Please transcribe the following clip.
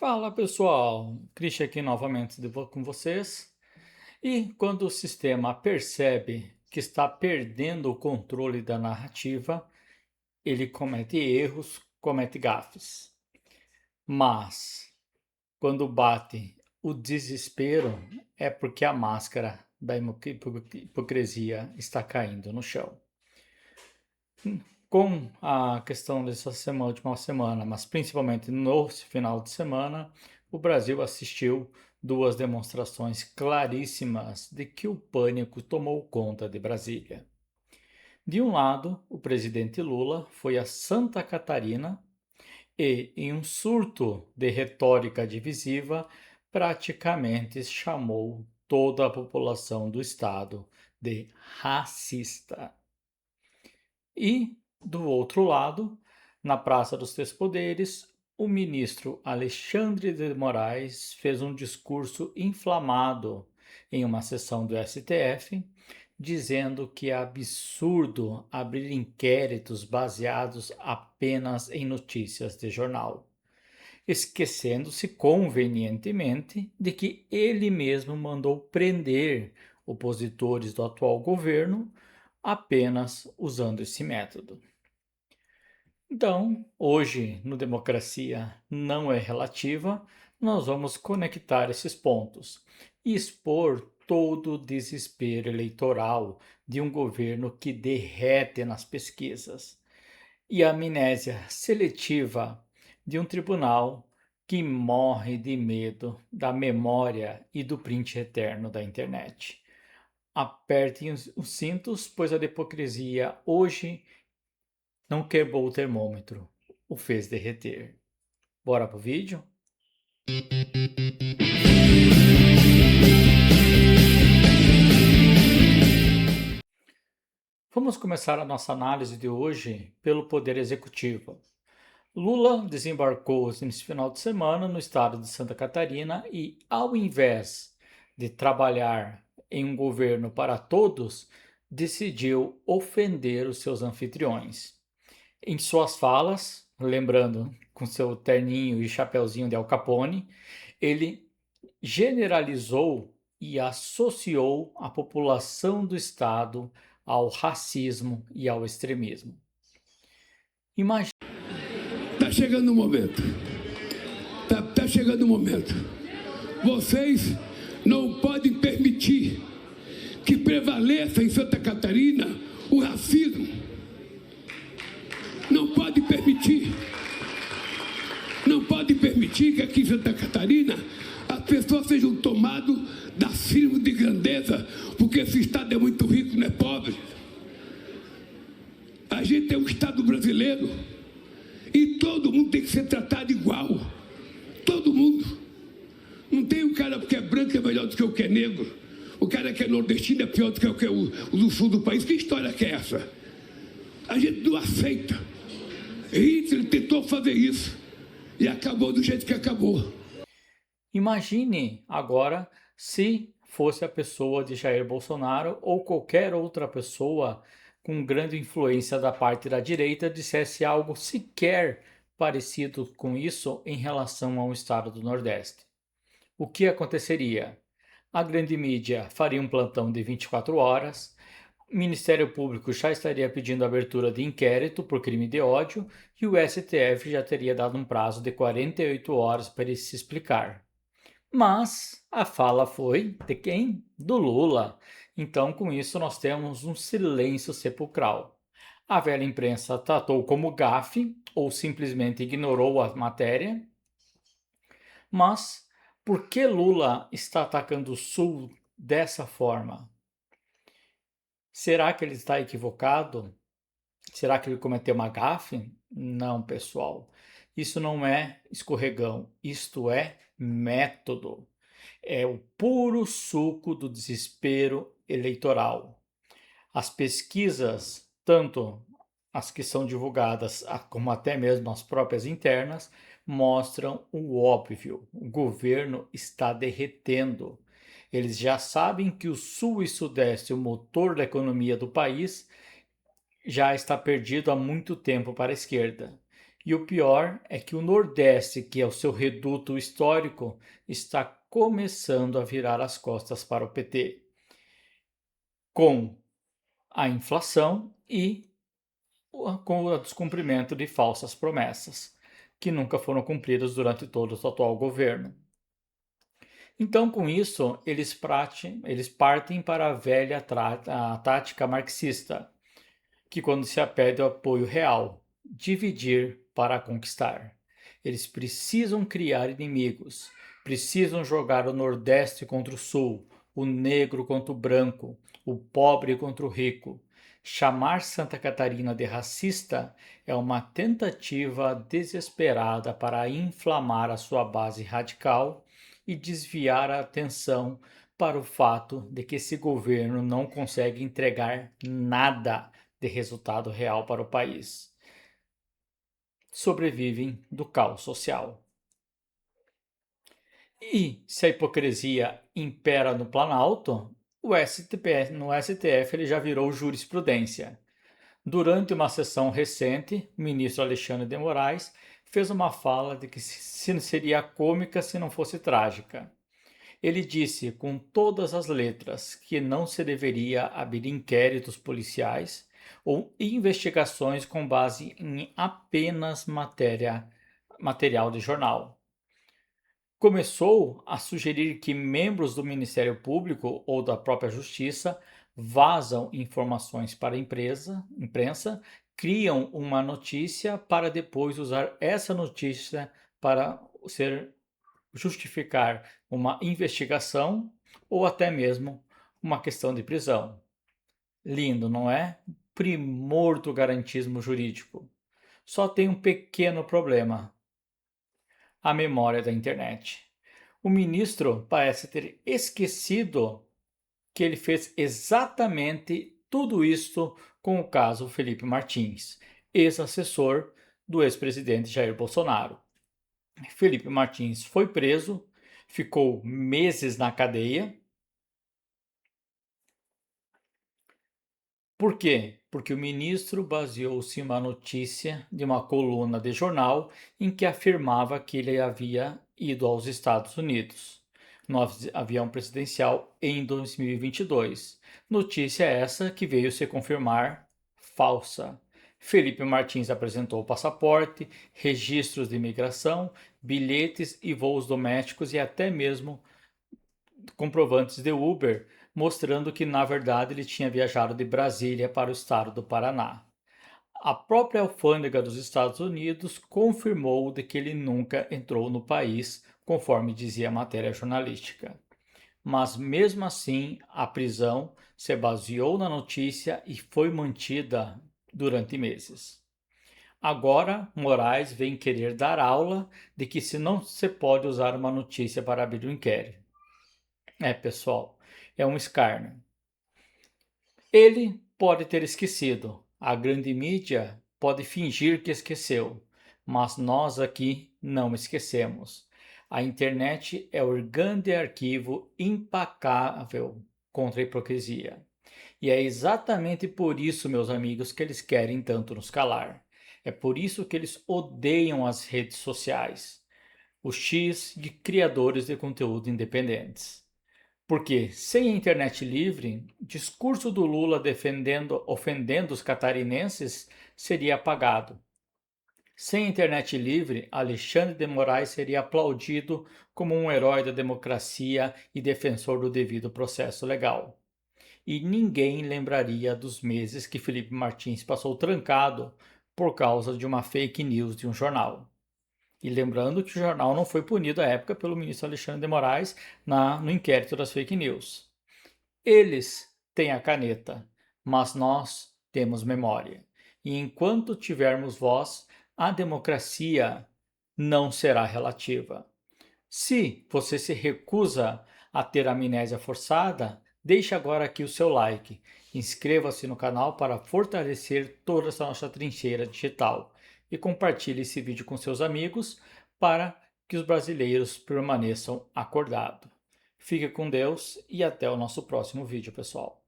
Fala pessoal, Christian aqui novamente com vocês. E quando o sistema percebe que está perdendo o controle da narrativa, ele comete erros, comete gafes. Mas quando bate o desespero, é porque a máscara da hipocrisia está caindo no chão. Com a questão dessa semana, última semana, mas principalmente no final de semana, o Brasil assistiu duas demonstrações claríssimas de que o pânico tomou conta de Brasília. De um lado, o presidente Lula foi a Santa Catarina e, em um surto de retórica divisiva, praticamente chamou toda a população do estado de racista. E, do outro lado, na Praça dos Três Poderes, o ministro Alexandre de Moraes fez um discurso inflamado em uma sessão do STF, dizendo que é absurdo abrir inquéritos baseados apenas em notícias de jornal, esquecendo-se convenientemente de que ele mesmo mandou prender opositores do atual governo apenas usando esse método. Então, hoje, no Democracia Não é Relativa, nós vamos conectar esses pontos e expor todo o desespero eleitoral de um governo que derrete nas pesquisas e a amnésia seletiva de um tribunal que morre de medo da memória e do print eterno da internet. Apertem os cintos, pois a hipocrisia hoje não quebrou o termômetro, o fez derreter. Bora pro vídeo? Vamos começar a nossa análise de hoje pelo Poder Executivo. Lula desembarcou nesse final de semana no estado de Santa Catarina e, ao invés de trabalhar em um governo para todos, decidiu ofender os seus anfitriões. Em suas falas, lembrando com seu terninho e chapeuzinho de Al Capone, ele generalizou e associou a população do estado ao racismo e ao extremismo. Imagine. Está chegando o momento. Tá chegando o momento. Vocês não podem permitir que prevaleça em Santa Catarina o racismo. Não pode permitir. Não pode permitir que aqui em Santa Catarina as pessoas sejam tomadas da síndrome de grandeza, porque esse estado é muito rico, não é pobre. A gente é um estado brasileiro e todo mundo tem que ser tratado igual. Todo mundo. Não tem um cara que é branco que é melhor do que o que é negro. O cara que é nordestino é pior do que o do sul do país. Que história que é essa? A gente não aceita. Hitler tentou fazer isso e acabou do jeito que acabou. Imagine agora se fosse a pessoa de Jair Bolsonaro ou qualquer outra pessoa com grande influência da parte da direita dissesse algo sequer parecido com isso em relação ao estado do Nordeste. O que aconteceria? A grande mídia faria um plantão de 24 horas, o Ministério Público já estaria pedindo abertura de inquérito por crime de ódio e o STF já teria dado um prazo de 48 horas para ele se explicar. Mas a fala foi de quem? Do Lula. Então, com isso, nós temos um silêncio sepulcral. A velha imprensa tratou como gafe ou simplesmente ignorou a matéria. Mas por que Lula está atacando o Sul dessa forma? Será que ele está equivocado? Será que ele cometeu uma gafe? Não, pessoal. Isso não é escorregão, isto é método. É o puro suco do desespero eleitoral. As pesquisas, tanto as que são divulgadas como até mesmo as próprias internas, mostram o óbvio: o governo está derretendo. Eles já sabem que o Sul e Sudeste, o motor da economia do país, já está perdido há muito tempo para a esquerda. E o pior é que o Nordeste, que é o seu reduto histórico, está começando a virar as costas para o PT, com a inflação e com o descumprimento de falsas promessas, que nunca foram cumpridas durante todo o atual governo. Então, com isso, eles partem para a velha a tática marxista, que quando se pede o apoio real, dividir para conquistar. Eles precisam criar inimigos, precisam jogar o Nordeste contra o Sul, o negro contra o branco, o pobre contra o rico. Chamar Santa Catarina de racista é uma tentativa desesperada para inflamar a sua base radical e desviar a atenção para o fato de que esse governo não consegue entregar nada de resultado real para o país. Sobrevivem do caos social. E se a hipocrisia impera no Planalto, no STF ele já virou jurisprudência. Durante uma sessão recente, o ministro Alexandre de Moraes fez uma fala de que seria cômica se não fosse trágica. Ele disse com todas as letras que não se deveria abrir inquéritos policiais ou investigações com base em apenas material de jornal. Começou a sugerir que membros do Ministério Público ou da própria Justiça vazam informações para a imprensa, criam uma notícia para depois usar essa notícia para justificar uma investigação ou até mesmo uma questão de prisão. Lindo, não é? Primor do garantismo jurídico. Só tem um pequeno problema: a memória da internet. O ministro parece ter esquecido que ele fez exatamente tudo isto com o caso Felipe Martins, ex-assessor do ex-presidente Jair Bolsonaro. Felipe Martins foi preso, ficou meses na cadeia. Por quê? Porque o ministro baseou-se em uma notícia de uma coluna de jornal em que afirmava que ele havia ido aos Estados Unidos no avião presidencial em 2022. Notícia essa que veio se confirmar falsa. Felipe Martins apresentou o passaporte, registros de imigração, bilhetes e voos domésticos e até mesmo comprovantes de Uber, mostrando que na verdade ele tinha viajado de Brasília para o estado do Paraná. A própria alfândega dos Estados Unidos confirmou de que ele nunca entrou no país, conforme dizia a matéria jornalística. Mas mesmo assim, a prisão se baseou na notícia e foi mantida durante meses. Agora, Moraes vem querer dar aula de que se não se pode usar uma notícia para abrir um inquérito. Pessoal, é um escárnio. Ele pode ter esquecido, a grande mídia pode fingir que esqueceu, mas nós aqui não esquecemos. A internet é o grande arquivo impecável contra a hipocrisia. E é exatamente por isso, meus amigos, que eles querem tanto nos calar. É por isso que eles odeiam as redes sociais, o X de criadores de conteúdo independentes. Porque sem a internet livre, o discurso do Lula ofendendo os catarinenses seria apagado. Sem a internet livre, Alexandre de Moraes seria aplaudido como um herói da democracia e defensor do devido processo legal. E ninguém lembraria dos meses que Felipe Martins passou trancado por causa de uma fake news de um jornal. E lembrando que o jornal não foi punido à época pelo ministro Alexandre de Moraes no inquérito das fake news. Eles têm a caneta, mas nós temos memória. E enquanto tivermos voz, a democracia não será relativa. Se você se recusa a ter amnésia forçada, deixe agora aqui o seu like. Inscreva-se no canal para fortalecer toda essa nossa trincheira digital. E compartilhe esse vídeo com seus amigos para que os brasileiros permaneçam acordados. Fique com Deus e até o nosso próximo vídeo, pessoal.